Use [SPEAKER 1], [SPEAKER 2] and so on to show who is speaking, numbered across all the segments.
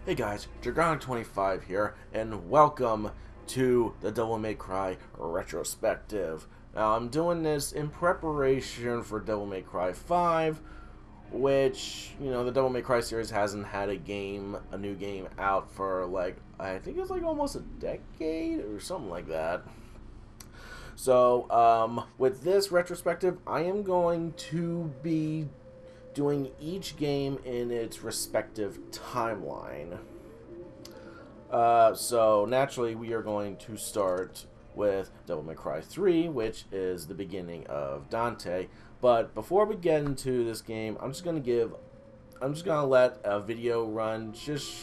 [SPEAKER 1] Hey guys, Dragon25 here, and welcome to the Devil May Cry Retrospective. Now, I'm doing this in preparation for Devil May Cry 5, which, the Devil May Cry series hasn't had a new game out for, I think it's almost a decade or something like that. So, with this retrospective, I am going to be doing each game in its respective timeline. So naturally, we are going to start with Devil May Cry 3, which is the beginning of Dante. But before we get into this game, I'm just gonna let a video run, just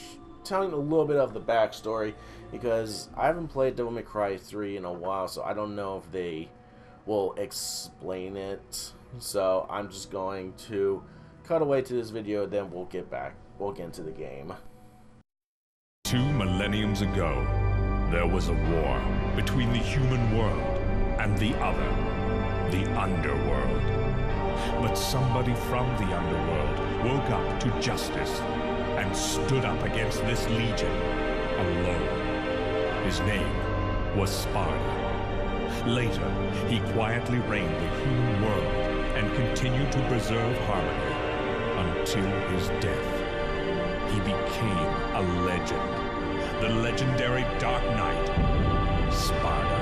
[SPEAKER 1] telling a little bit of the backstory, because I haven't played Devil May Cry 3 in a while, so I don't know if they will explain it. So I'm just going to cut away to this video, then we'll get into the game.
[SPEAKER 2] 2 millenniums ago, there was a war between the human world and the other, the underworld. But somebody from the underworld woke up to justice and stood up against this legion alone. His name was Sparta. Later, he quietly reigned the human world and continued to preserve harmony until his death. He became a legend, the legendary Dark Knight, Sparta.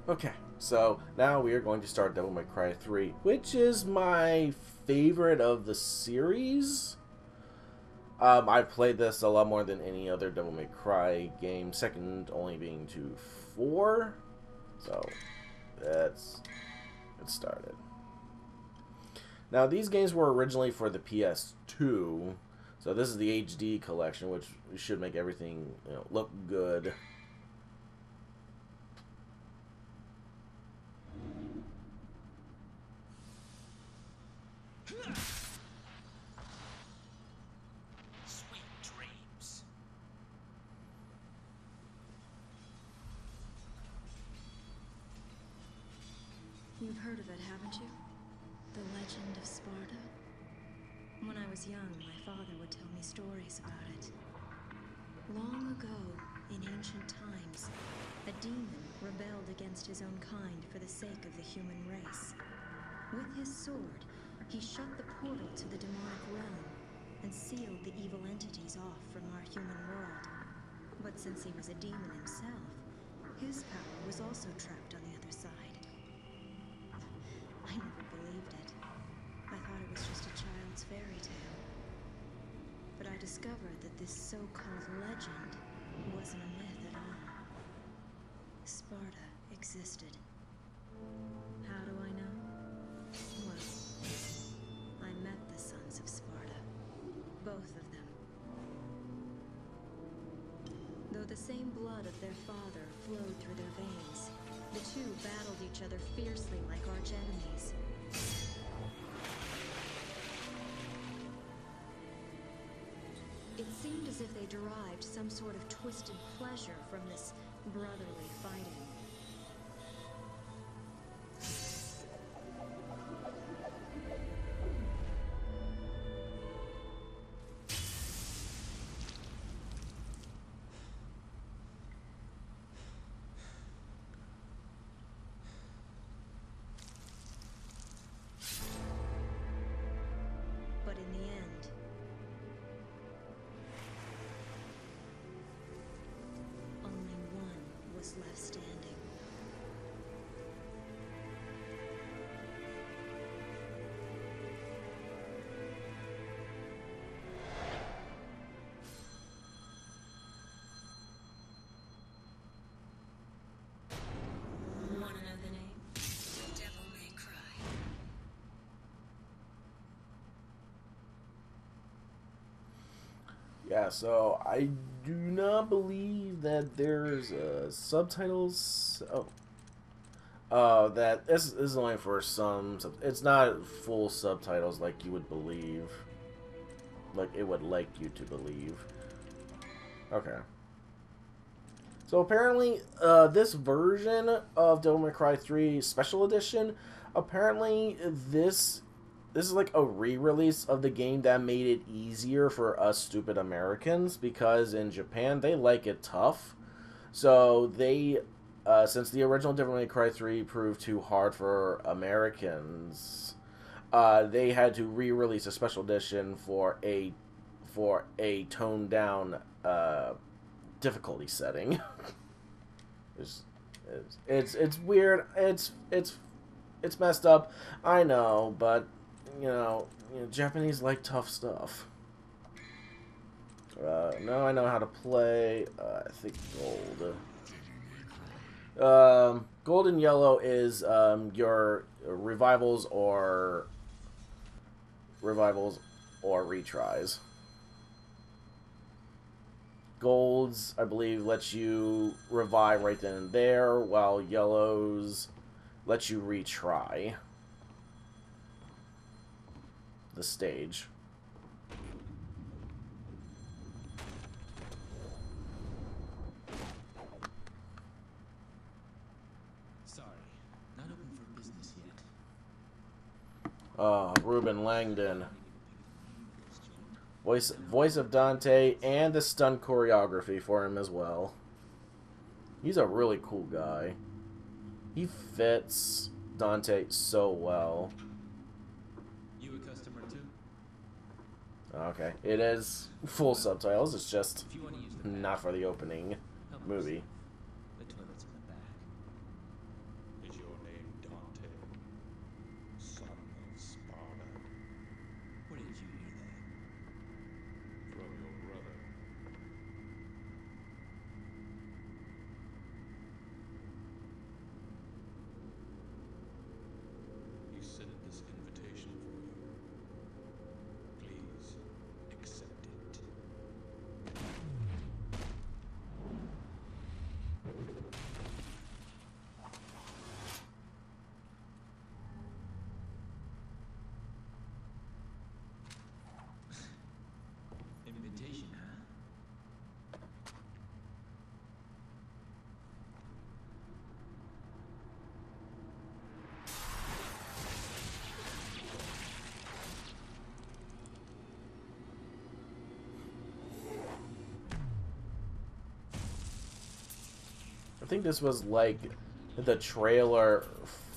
[SPEAKER 1] Okay, so now we are going to start Devil May Cry 3, which is my favorite of the series. I've played this a lot more than any other Devil May Cry game, second only being to 4. So, let's get started. Now, these games were originally for the PS2, so this is the HD collection, which should make everything look good.
[SPEAKER 3] Sweet dreams.
[SPEAKER 4] You've heard of it, haven't you? The legend of Sparta? When I was young, my father would tell me stories about it. Long ago, in ancient times, a demon rebelled against his own kind for the sake of the human race. With his sword, he shut the portal to the demonic realm and sealed the evil entities off from our human world. But since he was a demon himself, his power was also trapped on the other side. I never believed it. I thought it was just a child's fairy tale. But I discovered that this so-called legend wasn't a myth at all. Sparta existed. How do I know? Well, I met the sons of Sparta. Both of them. Though the same blood of their father flowed through their veins, the two battled each other fiercely like arch enemies. It seemed as if they derived some sort of twisted pleasure from this brotherly fighting. But in the end, only one was left standing. Want to know the name? Devil May Cry.
[SPEAKER 1] Yeah, so I do not believe that there's subtitles. That this is only for some. It's not full subtitles like you would believe. Like it would like you to believe. Okay. So apparently, this version of Devil May Cry 3 Special Edition, apparently this this is like a re-release of the game that made it easier for us stupid Americans, because in Japan they like it tough. So they, since the original Devil May Cry 3 proved too hard for Americans, they had to re-release a special edition for a toned down difficulty setting. It's weird. It's messed up. I know, but you know, Japanese like tough stuff. Now I know how to play. I think gold. Gold and yellow is your revivals or retries. Golds, I believe, lets you revive right then and there, while yellows lets you retry the stage.
[SPEAKER 3] Sorry, not open for business yet.
[SPEAKER 1] Ruben Langdon. Voice of Dante, and the stunt choreography for him as well. He's a really cool guy. He fits Dante so well.
[SPEAKER 3] You a customer too?
[SPEAKER 1] Okay, it is full subtitles. It's just
[SPEAKER 3] If you want to use the
[SPEAKER 1] not for the opening
[SPEAKER 3] help us.
[SPEAKER 1] movie.
[SPEAKER 3] The toilet's in the back.
[SPEAKER 5] Is your name Dante, son of Sparta?
[SPEAKER 3] Where did you hear that?
[SPEAKER 5] From your brother. He sent this invitation for you. Please accept it.
[SPEAKER 3] Invitation, huh?
[SPEAKER 1] I think this was like the trailer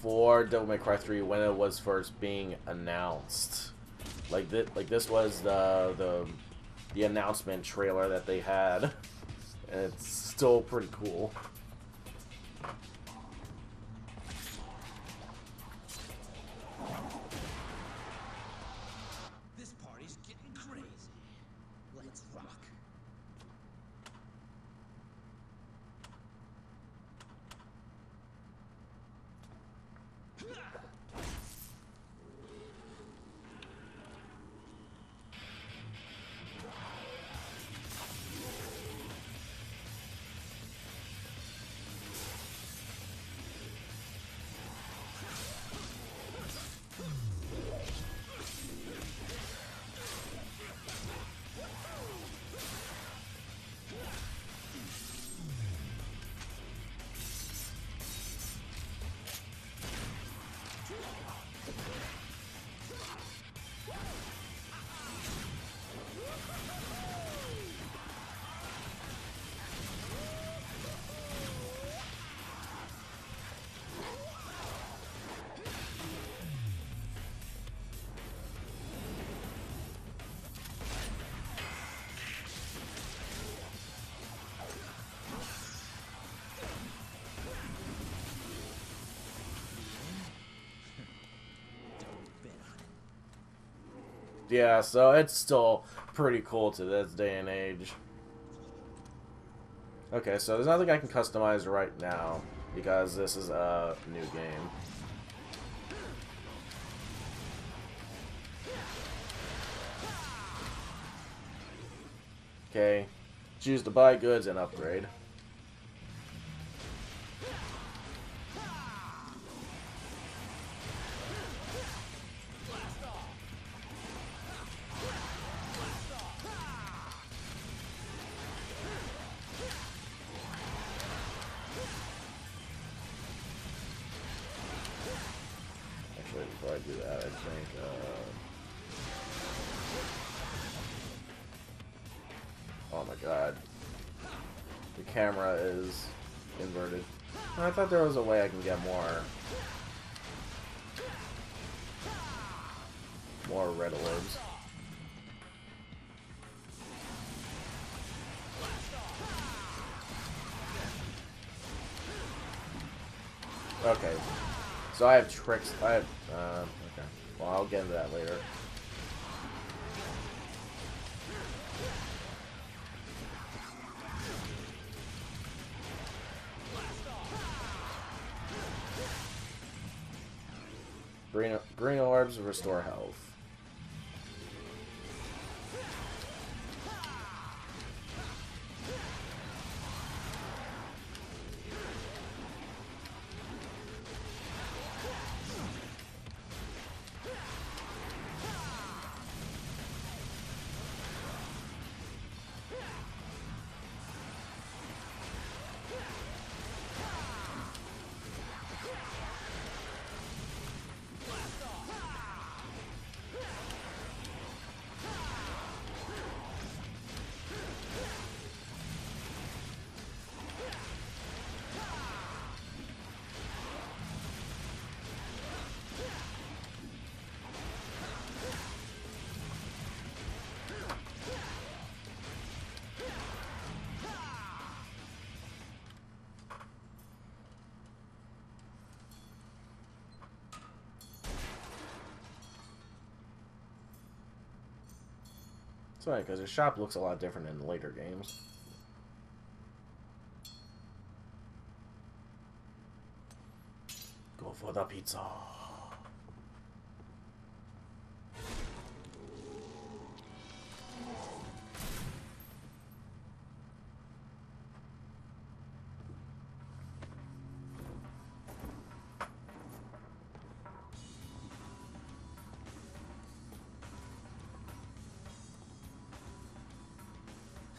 [SPEAKER 1] for Devil May Cry 3 when it was first being announced. Like this was the announcement trailer that they had, and it's still pretty cool.
[SPEAKER 3] This party's getting crazy. Let's rock.
[SPEAKER 1] Yeah, so it's still pretty cool to this day and age. Okay, so there's nothing I can customize right now because this is a new game. Okay, choose to buy goods and upgrade. Actually, before I do that, I think camera is inverted. I thought there was a way I can get more red orbs. Okay, so I have tricks. Okay. Well, I'll get into that later. Green orbs restore health. That's right, because his shop looks a lot different in later games. Go for the pizza.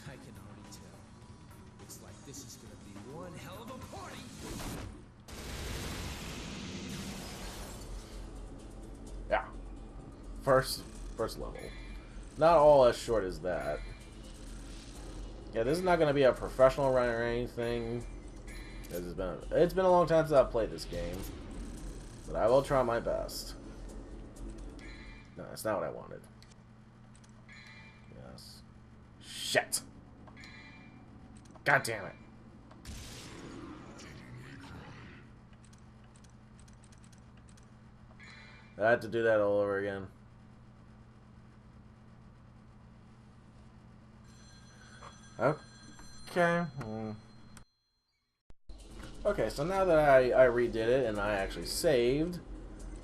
[SPEAKER 3] I can already tell. Looks like this is gonna be one hell of a party!
[SPEAKER 1] Yeah. First level. Not all as short as that. Yeah, this is not going to be a professional run or anything. It's been a long time since I've played this game. But I will try my best. No, that's not what I wanted. Yes. Shit! God damn it. I had to do that all over again. Okay. Okay, so now that I redid it and I actually saved,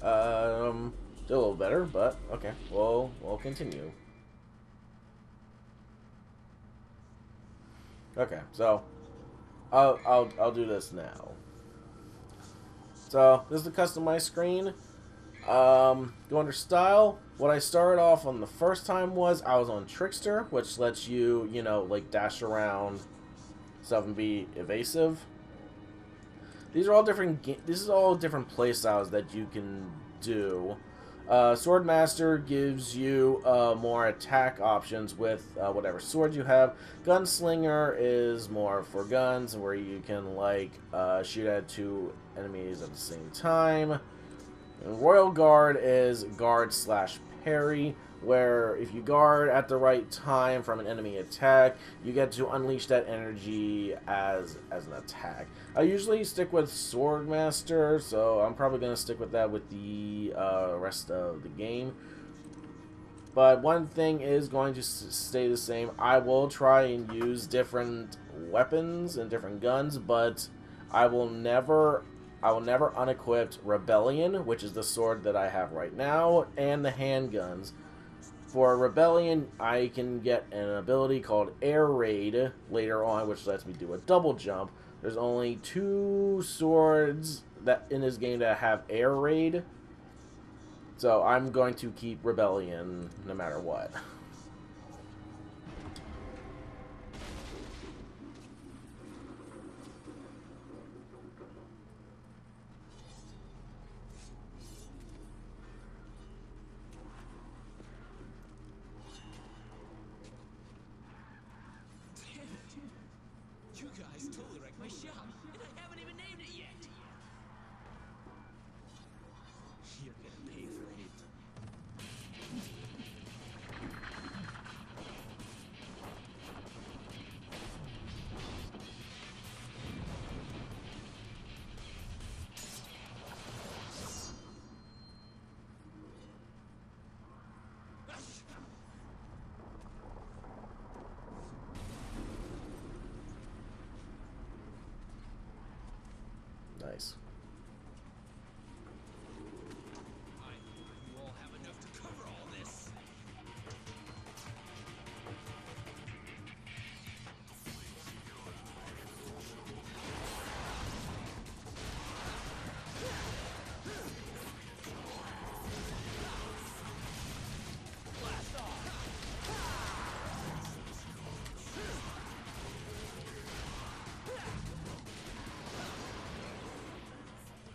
[SPEAKER 1] did a little better, but okay, we'll continue. Okay, so I'll do this now. So this is the customized screen. Go under style. What I started off on the first time was I was on Trickster, which lets you, you know, like dash around stuff and be evasive. These are all different. This is all different play styles that you can do. Swordmaster gives you more attack options with whatever sword you have. Gunslinger is more for guns, where you can like shoot at two enemies at the same time. And Royal Guard is guard/parry, where if you guard at the right time from an enemy attack, you get to unleash that energy as an attack. I usually stick with Swordmaster, so I'm probably going to stick with that with the rest of the game. But one thing is going to stay the same. I will try and use different weapons and different guns, but I will never unequip Rebellion, which is the sword that I have right now, and the handguns. For Rebellion, I can get an ability called Air Raid later on, which lets me do a double jump. There's only 2 swords that in this game that have Air Raid, so I'm going to keep Rebellion no matter what.
[SPEAKER 3] You guys
[SPEAKER 1] nice.
[SPEAKER 3] You all have enough to cover all this.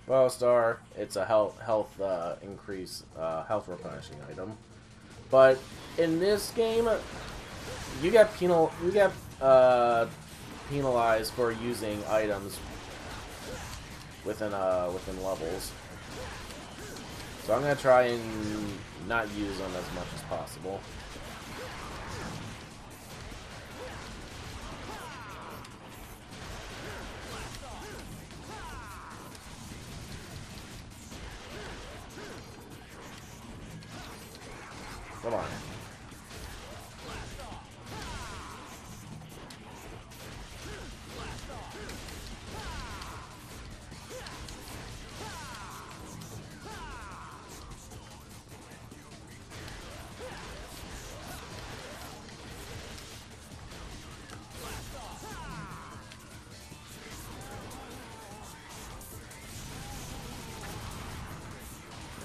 [SPEAKER 1] Well, Star, it's a health increase, health replenishing item. But in this game, you get penalized for using items within levels. So I'm gonna try and not use them as much as possible. Come on.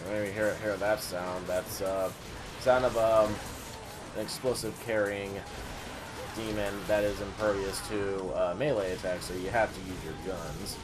[SPEAKER 1] Maybe hear that sound. That's sound of an explosive carrying demon that is impervious to melee attacks, so you have to use your guns.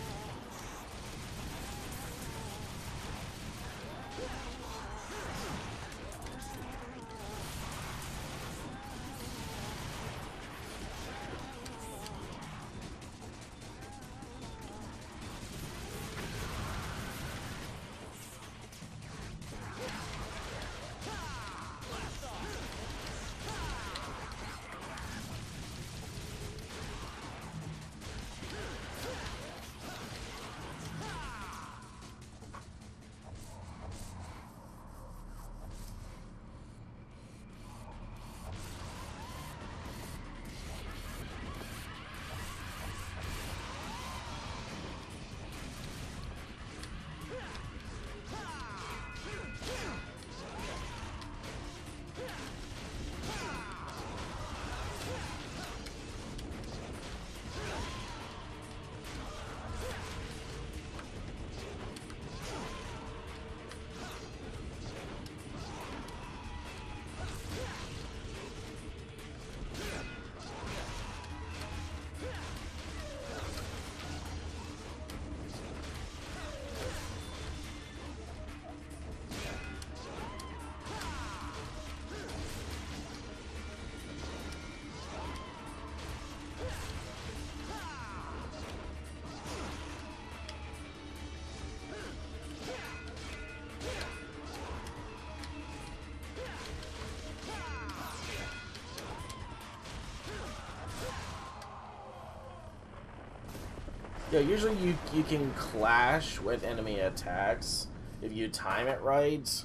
[SPEAKER 1] Yeah, usually you can clash with enemy attacks if you time it right.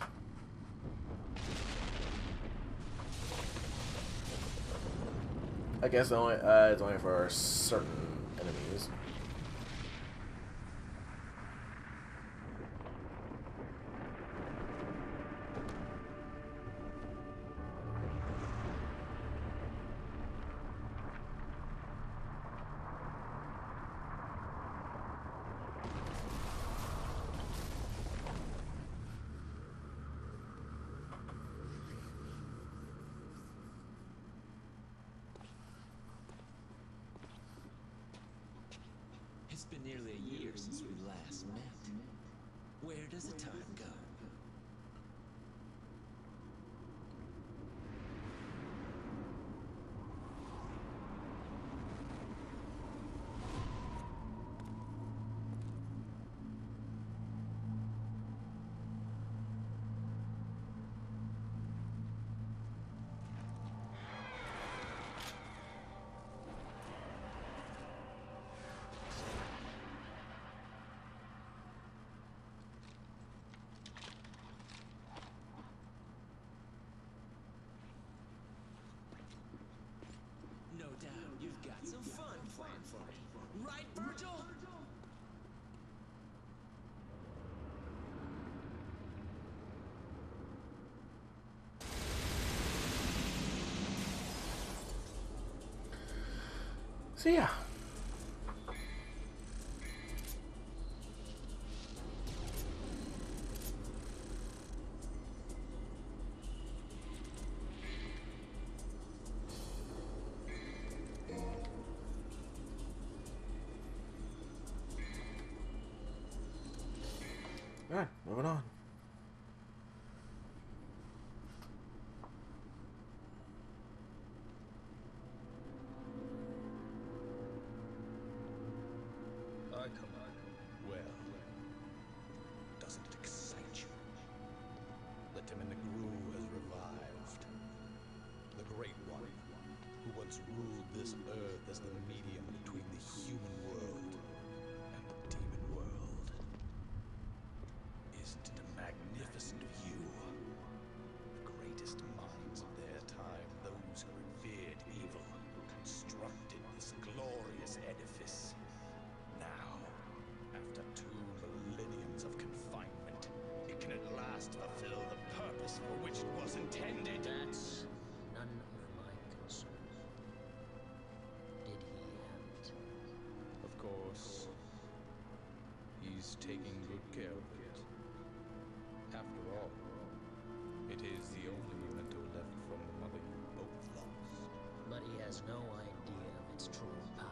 [SPEAKER 1] I guess it's only for certain enemies.
[SPEAKER 3] It's been nearly a year since we last met. Where does the time go?
[SPEAKER 1] So yeah. Alright, moving on.
[SPEAKER 5] Come on. Well, doesn't it excite you? The Temenegru has revived. The Great One, who once ruled this earth as the medium between the human world and the demon world. Isn't it a magnificent view? The greatest minds of their time, those who revered evil, constructed this glorious edifice. Now, after 2 millenniums of confinement, it can at last fulfill the purpose for which it was intended.
[SPEAKER 3] That's none of my concern. Did he have it?
[SPEAKER 5] Of course, he's taking good care of it. After all, it is the only memento left from the mother you both lost.
[SPEAKER 3] But he has no idea of its true power.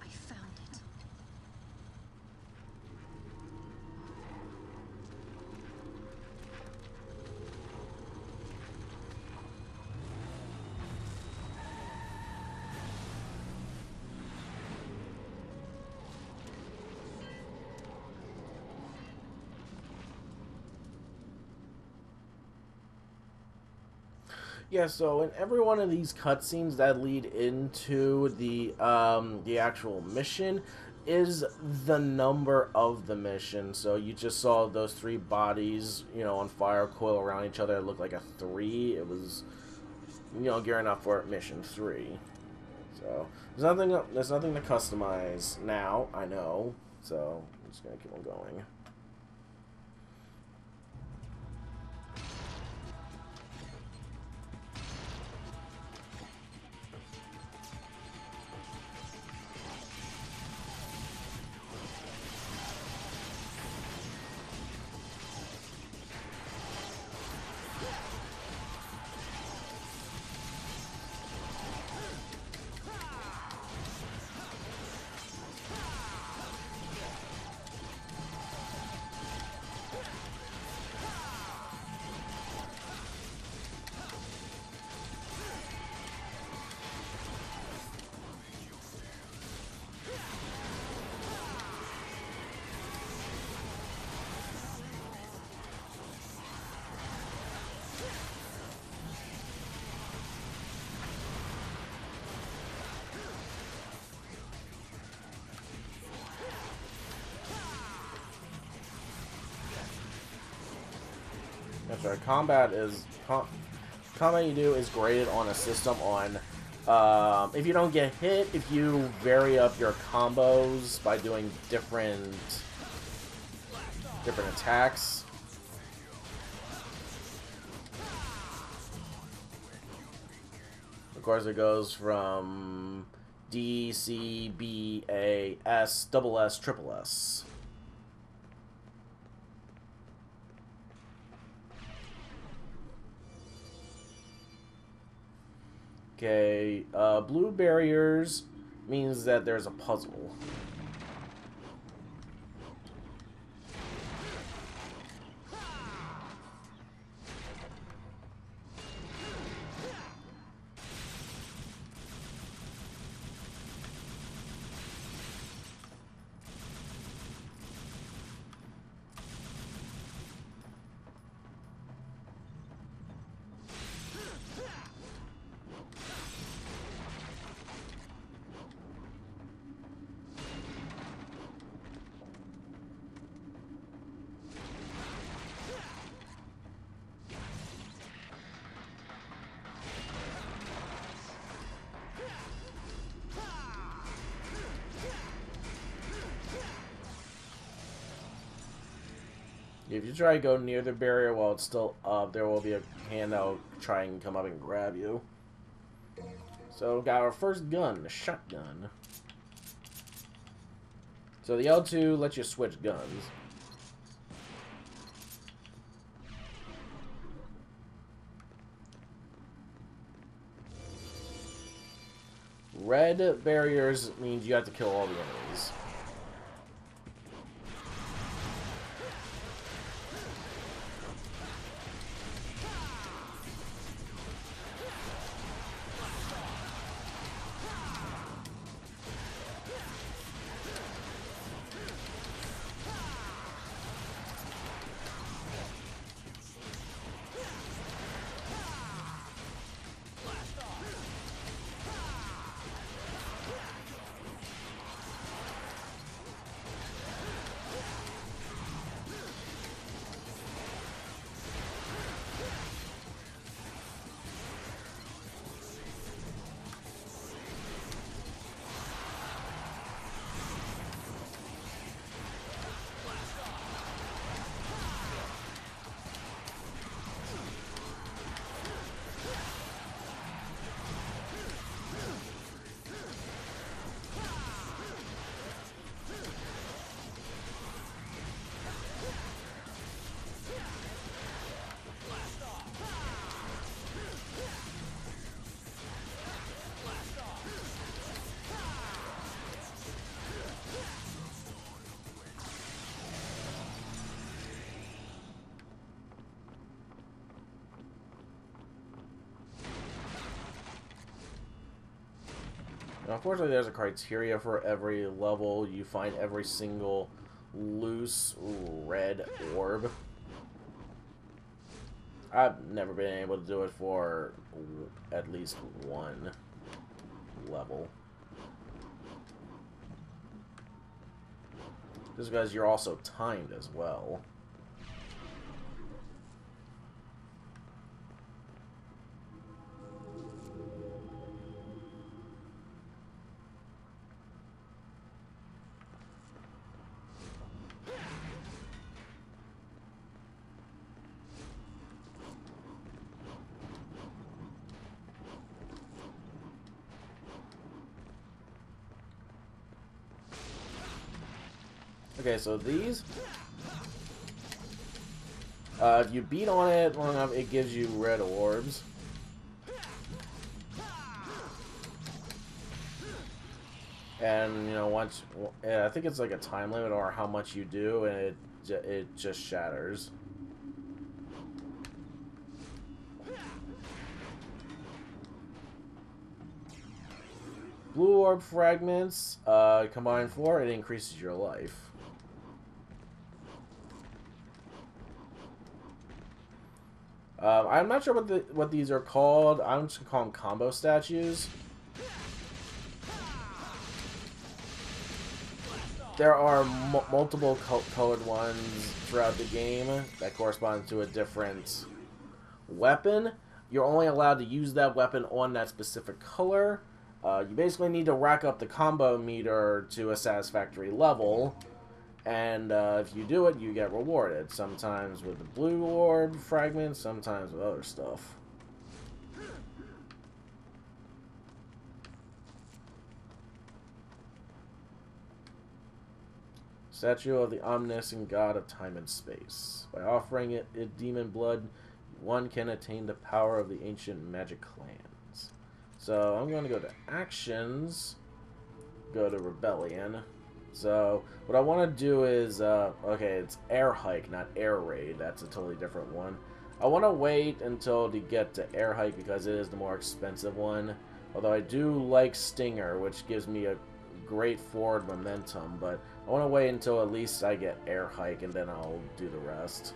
[SPEAKER 4] I found it.
[SPEAKER 1] Yeah, so in every one of these cutscenes that lead into the actual mission is the number of the mission. So you just saw those 3 bodies, you know, on fire, coil around each other. It looked like a 3. It was, you know, gearing up for mission 3. So there's nothing to customize now. I know. So I'm just gonna keep on going. That's right. Combat you do is graded on a system on if you don't get hit, if you vary up your combos by doing different attacks. Of course, it goes from D, C, B, A, S, double S, triple S. Okay, blue barriers means that there's a puzzle. If you try to go near the barrier while it's still up, there will be a hand that will try and come up and grab you. So we got our first gun, the shotgun. So the L2 lets you switch guns. Red barriers means you have to kill all the enemies. Now, unfortunately, there's a criteria for every level. You find every single loose red orb. I've never been able to do it for at least one level. Just because you're also timed as well. Okay, so these, if you beat on it long enough, it gives you red orbs. And, you know, once, I think it's like a time limit or how much you do, and it just shatters. Blue orb fragments, combined 4, it increases your life. I'm not sure what these are called. I'm just gonna call them combo statues. There are multiple colored ones throughout the game that correspond to a different weapon. You're only allowed to use that weapon on that specific color. You basically need to rack up the combo meter to a satisfactory level. And if you do it, you get rewarded. Sometimes with the blue orb fragments, sometimes with other stuff. Statue of the omniscient god of time and space. By offering it demon blood, one can attain the power of the ancient magic clans. So I'm going to go to actions, go to rebellion. So what I want to do is, okay, it's air hike, not air raid. That's a totally different one. I want to wait until to get to air hike because it is the more expensive one. Although I do like stinger, which gives me a great forward momentum, but I want to wait until at least I get air hike and then I'll do the rest.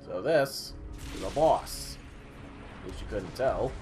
[SPEAKER 1] So this is a boss, which you couldn't tell.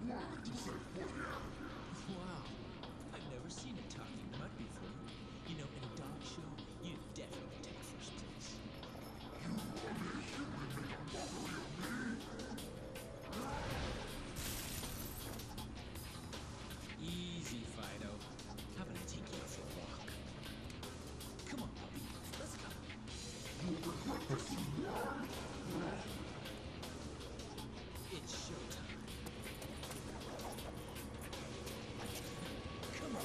[SPEAKER 3] Wow, I've never seen a talking mud before. You know, in a dog show, you'd definitely take first place. Easy, Fido. How about I take you out for a walk? Come on, puppy. Let's go. It's showtime. Come on.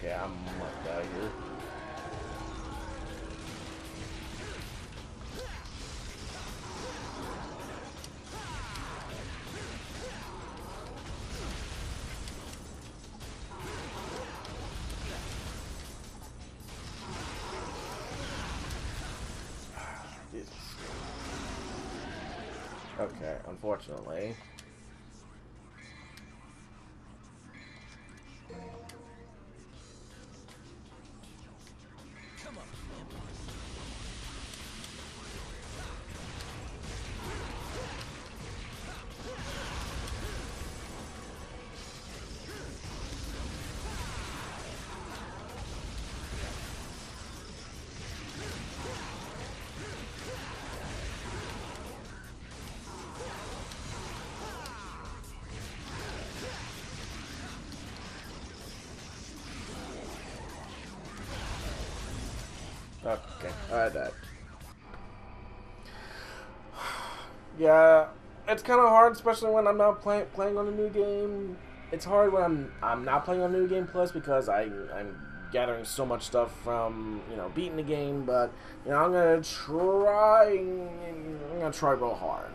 [SPEAKER 1] Okay, I'm locked out here. Jesus. Okay, unfortunately.
[SPEAKER 3] Come on.
[SPEAKER 1] Okay, I died. Yeah, it's kind of hard, especially when I'm not playing on a new game. It's hard when I'm not playing on a new game plus because I'm gathering so much stuff from beating the game. But I'm gonna try real hard.